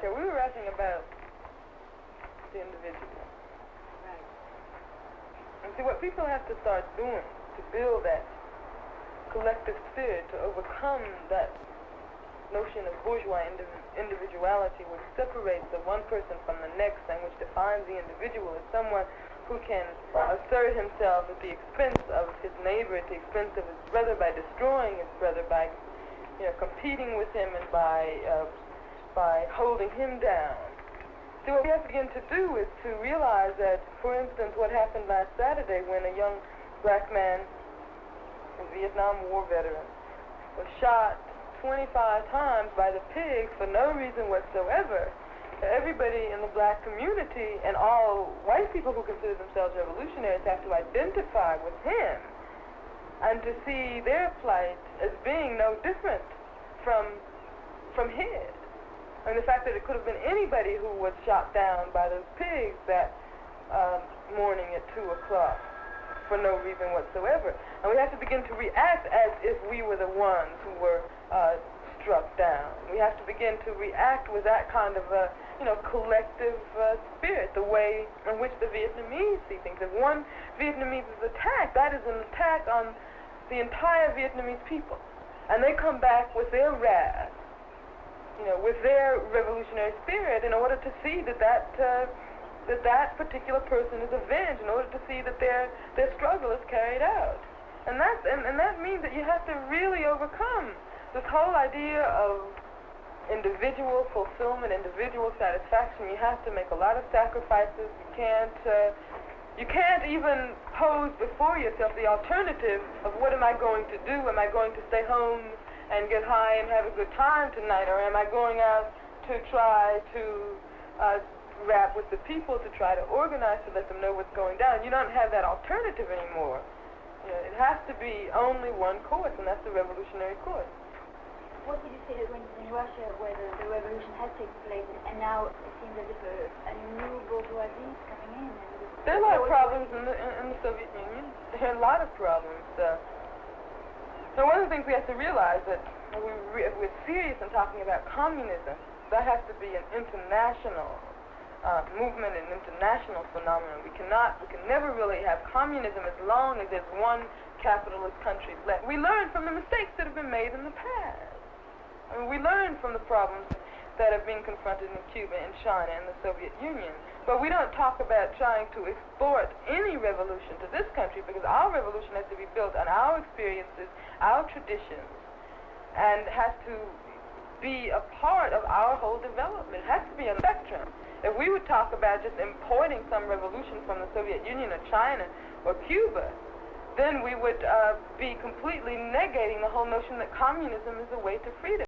Okay, we were asking about the individual. Right. And see, what people have to start doing to build that collective spirit, to overcome that notion of bourgeois individuality, which separates the one person from the next and which defines the individual as someone who can assert himself at the expense of his neighbor, at the expense of his brother, by destroying his brother, by competing with him, and by holding him down. So what we have to begin to do is to realize that, for instance, what happened last Saturday when a young black man, a Vietnam War veteran, was shot 25 times by the pigs for no reason whatsoever. Everybody in the black community and all white people who consider themselves revolutionaries have to identify with him and to see their plight as being no different from his. And the fact that it could have been anybody who was shot down by those pigs that morning at 2 o'clock for no reason whatsoever. And we have to begin to react as if we were the ones who were struck down. We have to begin to react with that kind of collective spirit, the way in which the Vietnamese see things. If one Vietnamese is attacked, that is an attack on the entire Vietnamese people. And they come back with their wrath, with their revolutionary spirit, in order to see that particular person is avenged, in order to see that their struggle is carried out. And that means that you have to really overcome this whole idea of individual fulfillment, individual satisfaction. You have to make a lot of sacrifices. You can't even pose before yourself the alternative of what am I going to do? Am I going to stay home and get high and have a good time tonight, or am I going out to try to rap with the people, to try to organize, to let them know what's going down? You don't have that alternative anymore. It has to be only one course, and that's the revolutionary course. What did you say that when in Russia, where the revolution has taken place, and now it seems as if a new bourgeoisie is coming in? There are a lot of problems in the Soviet Union. There are a lot of problems. So one of the things we have to realize that if we're serious in talking about communism, that has to be an international movement, an international phenomenon. We can never really have communism as long as there's one capitalist country left. We learn from the mistakes that have been made in the past. I mean, we learn from the problems that are being confronted in Cuba and China and the Soviet Union. But we don't talk about trying to export any revolution to this country, because our revolution has to be built on our experiences, our traditions, and has to be a part of our whole development. It has to be a spectrum. If we would talk about just importing some revolution from the Soviet Union or China or Cuba, then we would be completely negating the whole notion that communism is a way to freedom.